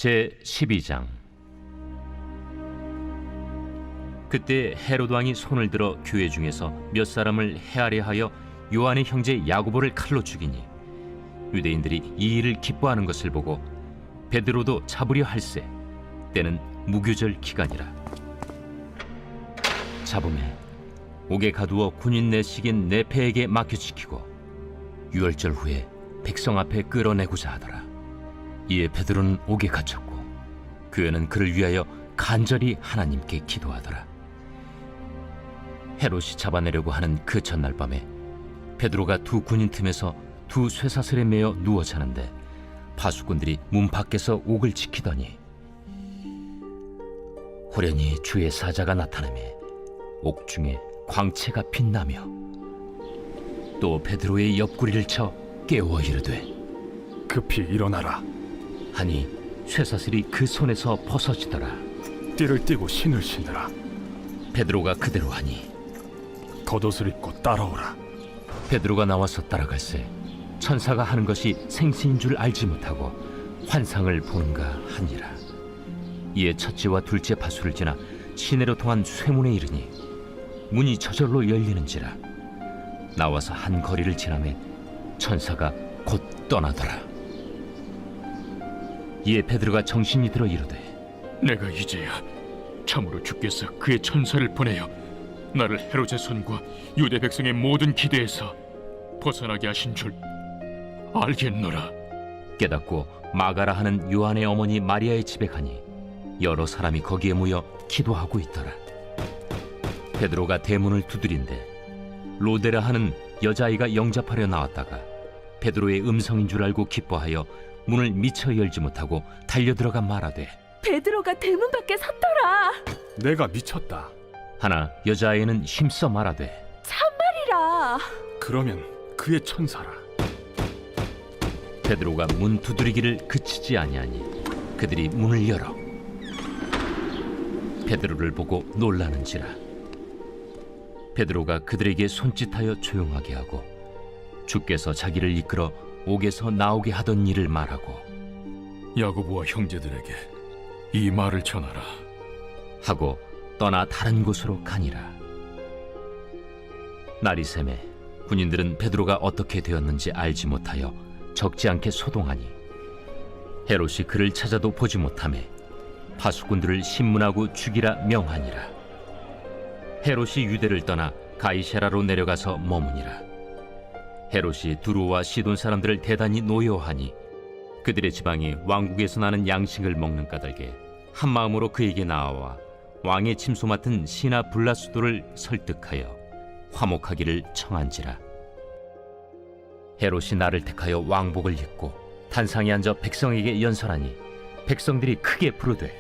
제12장. 그때 헤롯 왕이 손을 들어 교회 중에서 몇 사람을 헤아려 하여 요한의 형제 야고보를 칼로 죽이니 유대인들이 이 일을 기뻐하는 것을 보고 베드로도 잡으려 할세. 때는 무교절 기간이라. 잡음에 옥에 가두어 군인 내식인 네페에게 맡겨지키고 유월절 후에 백성 앞에 끌어내고자 하더라. 이에 베드로는 옥에 갇혔고 교회는 그를 위하여 간절히 하나님께 기도하더라. 헤롯이 잡아내려고 하는 그 전날 밤에 베드로가 두 군인 틈에서 두 쇠사슬에 매어 누워 자는데 파수꾼들이 문 밖에서 옥을 지키더니 호련히 주의 사자가 나타나매 옥 중에 광채가 빛나며 또 베드로의 옆구리를 쳐 깨워 이르되 급히 일어나라 하니 쇠사슬이 그 손에서 벗어지더라. 띠를 띠고 신을 신으라. 베드로가 그대로 하니 겉옷을 입고 따라오라. 베드로가 나와서 따라갈새 천사가 하는 것이 생시인 줄 알지 못하고 환상을 보는가 하니라. 이에 첫째와 둘째 파수를 지나 시내로 통한 쇠문에 이르니 문이 저절로 열리는지라. 나와서 한 거리를 지나매 천사가 곧 떠나더라. 이에 베드로가 정신이 들어 이르되 내가 이제야 참으로 주께서 그의 천사를 보내어 나를 헤롯의 손과 유대 백성의 모든 기대에서 벗어나게 하신 줄 알겠노라. 깨닫고 마가라 하는 요한의 어머니 마리아의 집에 가니 여러 사람이 거기에 모여 기도하고 있더라. 베드로가 대문을 두드린데 로데라 하는 여자아이가 영접하려 나왔다가 베드로의 음성인 줄 알고 기뻐하여 문을 미처 열지 못하고 달려들어가 말하되 베드로가 대문 밖에 섰더라. 내가 미쳤다. 하나 여자아이는 힘써 말하되 참말이라. 그러면 그의 천사라. 베드로가 문 두드리기를 그치지 아니하니 그들이 문을 열어 베드로를 보고 놀라는지라. 베드로가 그들에게 손짓하여 조용하게 하고 주께서 자기를 이끌어 옥에서 나오게 하던 일을 말하고 야고보와 형제들에게 이 말을 전하라. 하고 떠나 다른 곳으로 가니라. 날이 새매 군인들은 베드로가 어떻게 되었는지 알지 못하여 적지 않게 소동하니 헤롯이 그를 찾아도 보지 못하매 파수꾼들을 신문하고 죽이라 명하니라. 헤롯이 유대를 떠나 가이사라로 내려가서 머무니라. 헤롯이 두로와 시돈 사람들을 대단히 노여워하니 그들의 지방이 왕국에서 나는 양식을 먹는 까닭에 한 마음으로 그에게 나아와 왕의 침소 맡은 시나 블라수도를 설득하여 화목하기를 청한지라. 헤롯이 나를 택하여 왕복을 입고 단상에 앉아 백성에게 연설하니 백성들이 크게 부르되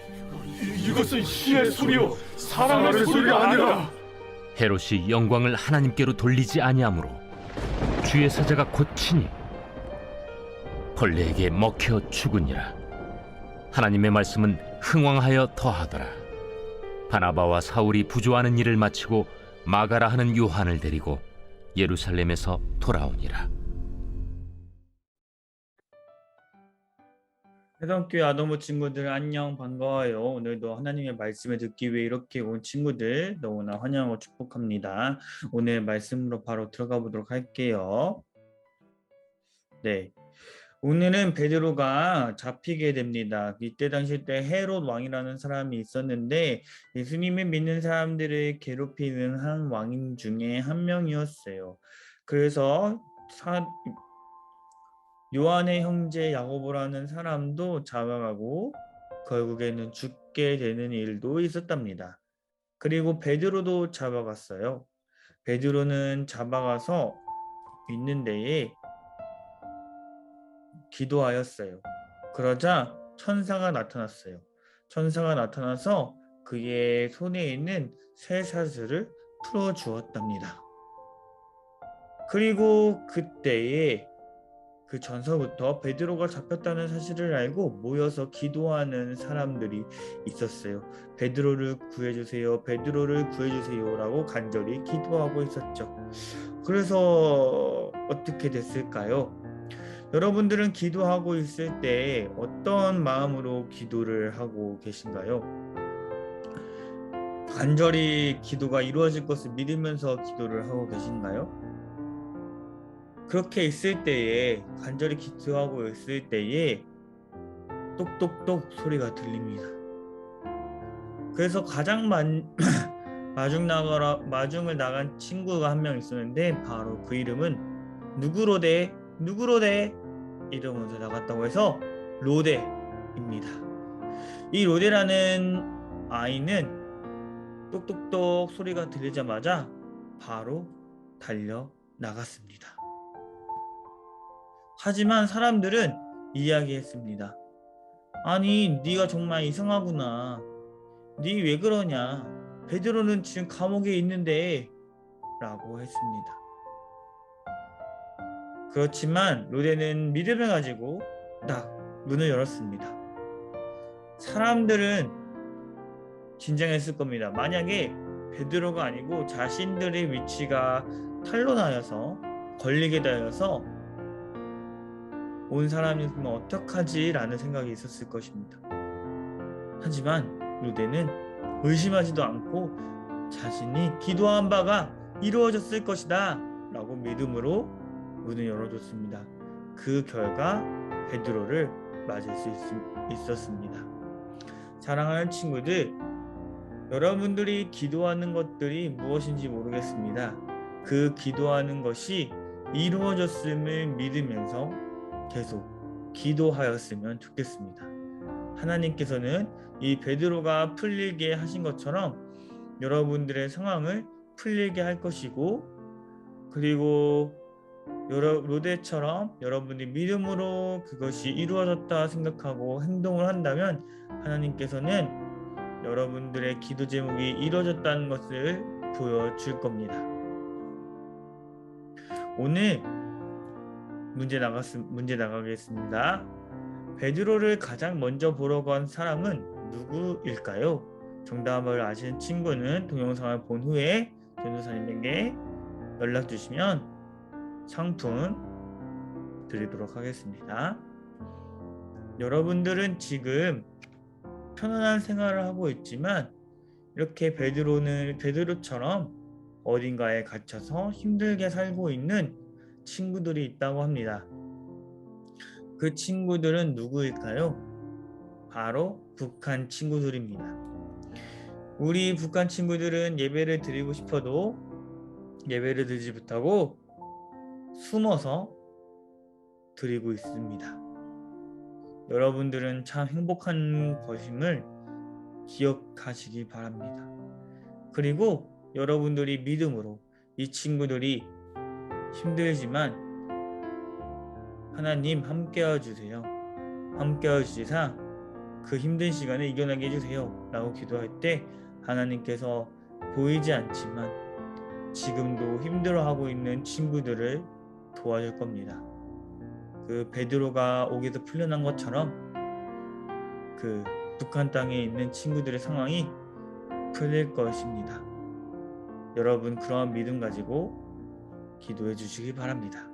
이것은 신의 소리요 사람의 소리가 아니라. 헤롯이 영광을 하나님께로 돌리지 아니하므로 주의 사자가 곧 치니 벌레에게 먹혀 죽으니라. 하나님의 말씀은 흥왕하여 더하더라. 바나바와 사울이 부조하는 일을 마치고 마가라 하는 요한을 데리고 예루살렘에서 돌아오니라. 해성교회 아동부 친구들 안녕, 반가워요. 오늘도 하나님의 말씀을 듣기 위해 이렇게 온 친구들 너무나 환영하고 축복합니다. 오늘 말씀으로 바로 들어가 보도록 할게요. 네, 오늘은 베드로가 잡히게 됩니다. 이때 당시 때 헤롯 왕이라는 사람이 있었는데 예수님을 믿는 사람들을 괴롭히는 한 왕인 중에 한 명이었어요. 그래서 요한의 형제 야고보라는 사람도 잡아가고 결국에는 죽게 되는 일도 있었답니다. 그리고 베드로도 잡아갔어요. 베드로는 잡아가서 있는 데에 기도하였어요. 그러자 천사가 나타났어요. 천사가 나타나서 그의 손에 있는 쇠사슬을 풀어주었답니다. 그리고 그때에 그 전서부터 베드로가 잡혔다는 사실을 알고 모여서 기도하는 사람들이 있었어요. 베드로를 구해주세요, 베드로를 구해주세요 라고 간절히 기도하고 있었죠. 그래서 어떻게 됐을까요? 여러분들은 기도하고 있을 때 어떤 마음으로 기도를 하고 계신가요? 간절히 기도가 이루어질 것을 믿으면서 기도를 하고 계신가요? 그렇게 있을 때에, 간절히 기도하고 있을 때에 똑똑똑 소리가 들립니다. 그래서 가장 마중을 나간 친구가 한 명 있었는데, 바로 그 이름은 누구로대 이러면서 나갔다고 해서 로데입니다. 이 로데라는 아이는 똑똑똑 소리가 들리자마자 바로 달려 나갔습니다. 하지만 사람들은 이야기했습니다. 아니, 네가 정말 이상하구나. 네 왜 그러냐? 베드로는 지금 감옥에 있는데 라고 했습니다. 그렇지만 로데는 믿음을 가지고 딱 문을 열었습니다. 사람들은 긴장했을 겁니다. 만약에 베드로가 아니고 자신들의 위치가 탄로나여서 걸리게 되어서 온 사람이 그러면 어떡하지? 라는 생각이 있었을 것입니다. 하지만 로데는 의심하지도 않고 자신이 기도한 바가 이루어졌을 것이다 라고 믿음으로 문을 열어줬습니다. 그 결과 베드로를 맞을 수 있었습니다. 사랑하는 친구들, 여러분들이 기도하는 것들이 무엇인지 모르겠습니다. 그 기도하는 것이 이루어졌음을 믿으면서 계속 기도하였으면 좋겠습니다. 하나님께서는 이 베드로가 풀리게 하신 것처럼 여러분들의 상황을 풀리게 할 것이고, 그리고 로데처럼 여러분이 믿음으로 그것이 이루어졌다 생각하고 행동을 한다면 하나님께서는 여러분들의 기도 제목이 이루어졌다는 것을 보여줄 겁니다. 오늘 문제 나가겠습니다. 베드로를 가장 먼저 보러 간 사람은 누구일까요? 정답을 아시는 친구는 동영상을 본 후에 전도사님에게 연락 주시면 상품 드리도록 하겠습니다. 여러분들은 지금 편안한 생활을 하고 있지만 이렇게 베드로처럼 어딘가에 갇혀서 힘들게 살고 있는 친구들이 있다고 합니다. 그 친구들은 누구일까요? 바로 북한 친구들입니다. 우리 북한 친구들은 예배를 드리고 싶어도 예배를 드리지 못하고 숨어서 드리고 있습니다. 여러분들은 참 행복한 것임을 기억하시기 바랍니다. 그리고 여러분들이 믿음으로 이 친구들이 힘들지만 하나님 함께해 주세요. 함께해 주시사 그 힘든 시간을 이겨내게 해주세요 라고 기도할 때 하나님께서 보이지 않지만 지금도 힘들어하고 있는 친구들을 도와줄 겁니다. 그 베드로가 옥에서 풀려난 것처럼 그 북한 땅에 있는 친구들의 상황이 풀릴 것입니다. 여러분 그러한 믿음 가지고 기도해 주시기 바랍니다.